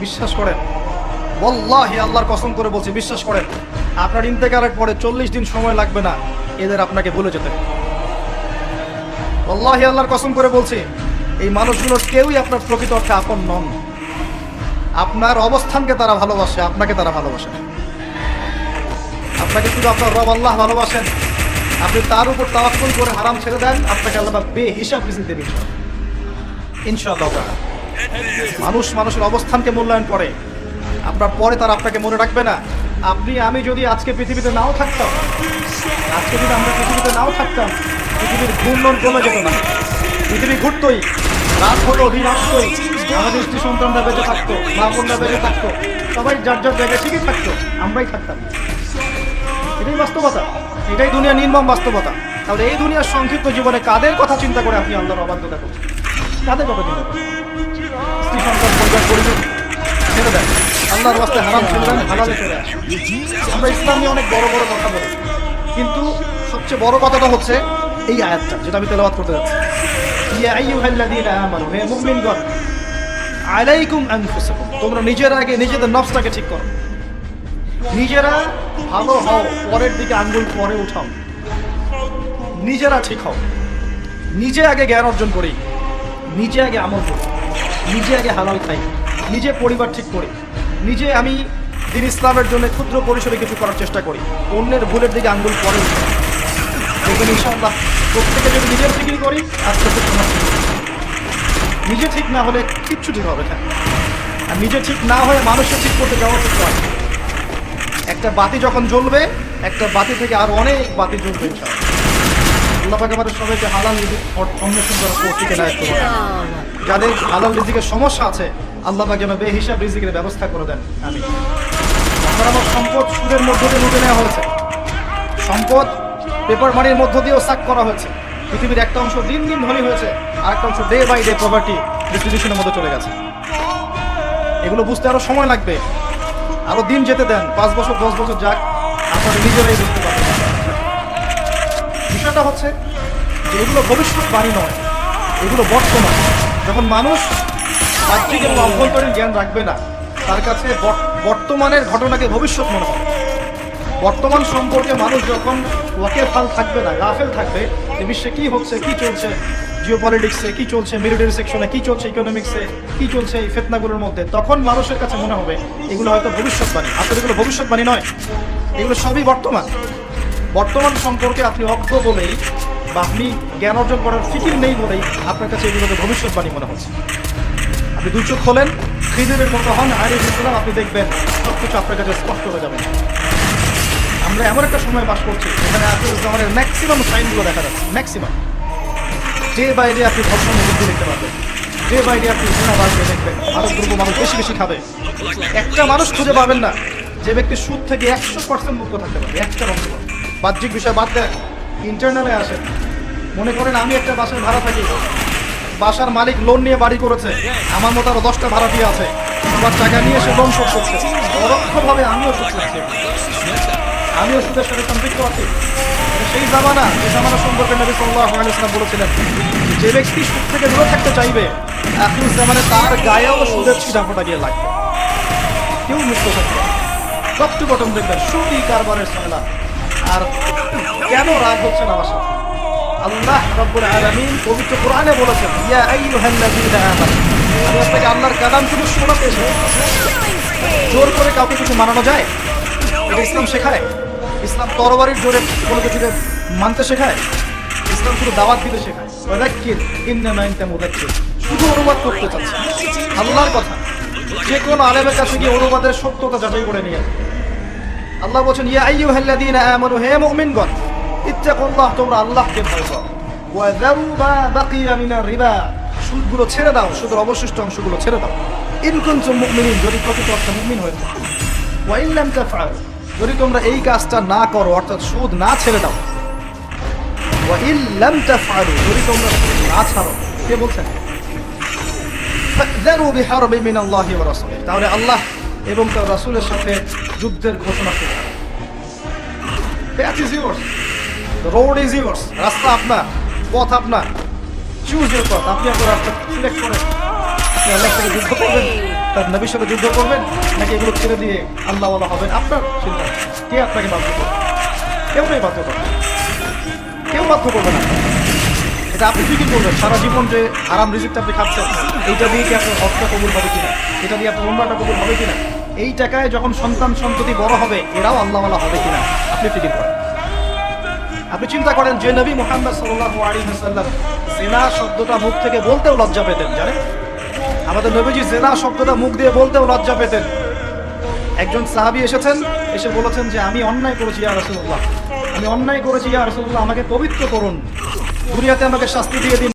বিশ্বাস করেন, ওয়াল্লাহি আল্লাহর কসম করে বলছি, বিশ্বাস করেন, আপনার ইন্তেকালের পরে 40 দিন সময় লাগবে না এদের আপনাকে ভুলে যেতে। ওয়াল্লাহি আল্লাহর কসম করে বলছি, এই মানুষগুলোর কেউই আপনার প্রকৃত অর্থে আপন নন। আপনার অবস্থানকে তারা ভালোবাসে, আপনাকে তারা ভালোবাসে না। আপনাকে শুধু আপনার রব আল্লাহ ভালোবাসেন, আপনি তার উপর তাওয়াক্কুল করে হারাম ছেড়ে দেন, আপনাকে আল্লাহ বেহিসাব রিজিক দেবেন ইনশাআল্লাহ। মানুষের অবস্থানকে মূল্যায়ন করে, আপনার পরে তারা আপনাকে মনে রাখবে না। আমি যদি আজকে পৃথিবীতে নাও থাকতাম, পৃথিবীর ঘূর্ণন কমে যেত না, পৃথিবী ঘুরতই, রাত হতো, দিন আসতোই, আমাদের স্ত্রী সন্তানরা বেঁচে থাকতো, মা বোনরা বেঁচে থাকতো, সবাই যার জায়গায় ঠিকই থাকতো, আমরাই থাকতাম। এটাই বাস্তবতা, এটাই দুনিয়ার নির্মম বাস্তবতা। তাহলে এই দুনিয়ার সংক্ষিপ্ত জীবনে কাদের কথা চিন্তা করে আপনি আল্লাহর অবাধ্যতা করছেন? কাদের কথা চিন্তা করেন? স্ত্রী সন্তান পরিবার পরিজন ছেড়ে দেন, আল্লাহর রাস্তায় হারাম ছেড়ে দেন, হালালে ছেড়ে দেন। আমরা ইসলাম নিয়ে অনেক বড় বড় কথা বলি, কিন্তু সবচেয়ে বড় কথাটা হচ্ছে এই আয়াতটা, যেটা আমি তেলাওয়াত করতে যাচ্ছি। ইয়া আইয়ুহাল্লাযীনা আমানু, হে মুমিনগণ, আলাইকুম আনফুসাকুম, তোমরা নিজেরা আগে নিজেদের নফসটাকে ঠিক করো, নিজেরা ভালো হও, পরের দিকে আঙ্গুল পরে উঠাও। নিজেরা ঠিক হও, নিজে আগে জ্ঞান অর্জন করি, নিজে আগে আমল করি, নিজে আগে হালাল খাই, নিজে পরিবার ঠিক করি, নিজে আমি দিন ইসলামের জন্য ক্ষুদ্র পরিসরে কিছু করার চেষ্টা করি, অন্যের ভুলের দিকে আঙ্গুল পরে উঠাই। দেখবেন ইনশাআল্লাহ প্রত্যেকে যদি নিজের ঠিকই করি, আস্তে আস্তে সমাজ ঠিক হবে। নিজে ঠিক না হলে কিচ্ছু ঠিক হবে না। আর নিজে ঠিক না হয়ে মানুষকে ঠিক করতে যাওয়া ঠিক হয়। একটা বাতি যখন জ্বলবে, একটা বাতি থেকে আর অনেক বাতি জ্বলবে ইনশাআল্লাহ। আল্লাহ পাক আমাদের সবাইকে হালাল রিজিক অন্বেষণ করার তৌফিক এনায়েত করুন। যাদের হালাল রিজিকের সমস্যা আছে, আল্লাহ পাক যেন বেহিসাব রিজিকের ব্যবস্থা করে দেন। আমিন। আমার সম্পদ সুদের মধ্য দিয়ে লুটে নেওয়া হয়েছে, সম্পদ পেপার মানির মধ্য দিয়েও সাক করা হয়েছে। পৃথিবীর একটা অংশ দিন দিন ধনী হয়েছে, আর একটা অংশ ডে বাই ডে প্রপার্টি ডিস্ট্রিবিউশনের মধ্যে চলে গেছে। এগুলো বুঝতে আরো সময় লাগবে, আরো দিন যেতে দেন, 5 বছর 10 বছর যাক, আপনারা নিজেরাই বুঝতে পারবেন। বিষয়টা হচ্ছে যে এগুলো ভবিষ্যৎবাণী নয়, এগুলো বর্তমান। যখন মানুষ বাহ্যিক এবং অভ্যন্তরীণ জ্ঞান রাখবে না, তার কাছে বর্তমানের ঘটনাকে ভবিষ্যৎ মনে হবে। বর্তমান সম্পর্কে মানুষ যখন ওয়াকিফাল থাকবে না, গাফেল থাকবে যে বিশ্বে কি হচ্ছে, কি চলছে, জিওপলিটিক্সে কি চলছে, মিলিটারি সেকশনে কি চলছে, ইকোনমিক্সে কি চলছে, এই ফিতনাগুলোর মধ্যে, তখন মানুষের কাছে মনে হবে এগুলো হয়তো ভবিষ্যৎবাণী। আসলে এগুলো ভবিষ্যৎবাণী নয়, এগুলো সবই বর্তমান। বর্তমান সম্পর্কে আপনি অজ্ঞ বলেই বা আপনি জ্ঞান অর্জন করার ফিকির নেই বলেই আপনার কাছে এগুলোকে ভবিষ্যৎবাণী মনে হচ্ছে। আপনি দুই চোখ খোলেন, খিজিরের মতো হন, আলাইহিস সালাম, আপনি দেখবেন সবকিছু আপনার কাছে স্পষ্ট হয়ে যাবে। আমরা এমন একটা সময় বাস করছি যেখানে আখির জামানের ম্যাক্সিমাম সাইনগুলো দেখা যাচ্ছে, ম্যাক্সিমাম। ডে বাই ডে আপনি ধর্ষণ বৃদ্ধি দেখতে পাবেন, ডে বাই ডে আপনি গুনাহ বাড়বে দেখবেন, আরো দ্রব্য মানুষ বেশি বেশি খাবে। একটা মানুষ খুঁজে পাবেন না যে ব্যক্তি সুদ থেকে 100% মুক্ত থাকতে পারবে, একটা মানুষ। বাহ্যিক বিষয় বাদ দেন, ইন্টারনালে আসেন। মনে করেন আমি একটা বাসায় ভাড়া থাকি, বাসার মালিক লোন নিয়ে বাড়ি করেছে, আমার মতো আরো 10টা ভাড়াটিয়া আছে, সবার টাকা নিয়ে সে লোন শোধ করছে, পরোক্ষভাবে আমিও শোধ করছি, আমিও সুদের সাথে সম্পৃক্ত আছি। সেই জামানা, যে জামানা সম্পর্কে নবী সাল্লাল্লাহু আলাইহি ওয়াসাল্লাম বলেছিলেন যে ব্যক্তি সুদ থেকে দূরে থাকতে চাইবে, আখির জামানে তার গায়েও সুদের ছিটাফোঁটা গিয়ে লাগবে, কেউ মুক্ত থাকবে। টপ টু বটম দেখবেন সুদী কারবারের সালা। আর কেন রাগ হচ্ছে না আমার সাথে? আল্লাহ রাব্বুল আলামিন পবিত্র কোরআনে বলেছেন, ইয়া আইয়ুহাল্লাযীনা আমানু, আমি আপনাকে আল্লাহর কালাম শুধু শোনাতে এসেছি। জোর করে কাউকে কিছু মানানো যায়? এটা ইসলাম শেখায়? ইসলাম তরবারির জোরে কোনো কিছুকে মানতে শেখায়? ইসলাম শুধু দাওয়াত দিতে শেখায়। ওয়াযাক্কির ইন্নামা আনতা মুযাক্কির, শুধু অনুবাদ করতে চাচ্ছে আল্লাহর কথা। যে কোনো আলেমের কাছে গিয়ে অনুবাদের সত্যতা যাচাই করে নিয়ে আল্লাহ বলছেন, ইয়া আইয়ুহাল্লাযীনা আমানু, হে মুমিনগণ, ইত্তাকুল্লাহ, তোমরা আল্লাহকে ভয় করো, ওয়া যারু মা বাকিয়া মিনার রিবা, সুদগুলো ছেড়ে দাও, সুদের অবশিষ্ট অংশগুলো ছেড়ে দাও। ইন কুনতুম মুমিনিন, যদি প্রকৃত অর্থে মুমিন হয়ে থাকো। ওয়া ইন লাম তাফআলু, যদি তোমরা এই কাজটা না করো, অর্থাৎ সুদ না ছেড়ে দাও। ওয়া ইন লাম তাফআলু, যদি তোমরা না ছাড়ো, কে বলছেন? ফাযরু বিহারবি মিনাল্লাহি ওয়া রাসূলিহি, তাহলে আল্লাহ এবং তার রাসূলের সাথে যুদ্ধের ঘোষণা করুন। Path is yours, the road is yours, রাস্তা আপনার, পথ আপনার, চুজ ইউর পথ। আপনি আপনার রাস্তা সিলেক্ট করেন, আপনি আল্লাহর সাথে যুদ্ধ করবেন তার নবীর সাথে যুদ্ধ করবেন, নাকি এগুলো ছেড়ে দিয়ে আল্লাহওয়ালা হবেন? আপনার চিন্তা। কে আপনাকে বাধ্য করবে? কেউ নেই বাধ্য করবে, কেউ বাধ্য করবে না। এটা আপনি কি করবেন? সারা জীবন যে আরাম রিজিকটা আপনি খাচ্ছেন, এইটা দিয়ে কি আপনার হকটা কবুল হবে কিনা, এটা দিয়ে আপনার উমরাটা কবুল হবে কিনা, এই টাকায় যখন সন্তান সন্ততি বড় হবে এরাও আল্লাহওয়ালা হবে কিনা আপনি ফিকির করেন। আপনি চিন্তা করেন যে নবী মুহাম্মদ সাল্লাল্লাহু আলাইহি ওয়াসাল্লাম জিনা শব্দটা মুখ থেকে বলতেও লজ্জা পেতেন, জানেন? আমাদের নবীজি জিনা শব্দটা মুখ দিয়ে বলতেও লজ্জা পেতেন। একজন সাহাবী এসেছেন, এসে বলেছেন যে আমি অন্যায় করেছি ইয়া রাসূলুল্লাহ, আমি অন্যায় করেছি ইয়া রাসূলুল্লাহ, আমাকে পবিত্র করুন, দুনিয়াতে আমাকে শাস্তি দিয়ে দিন।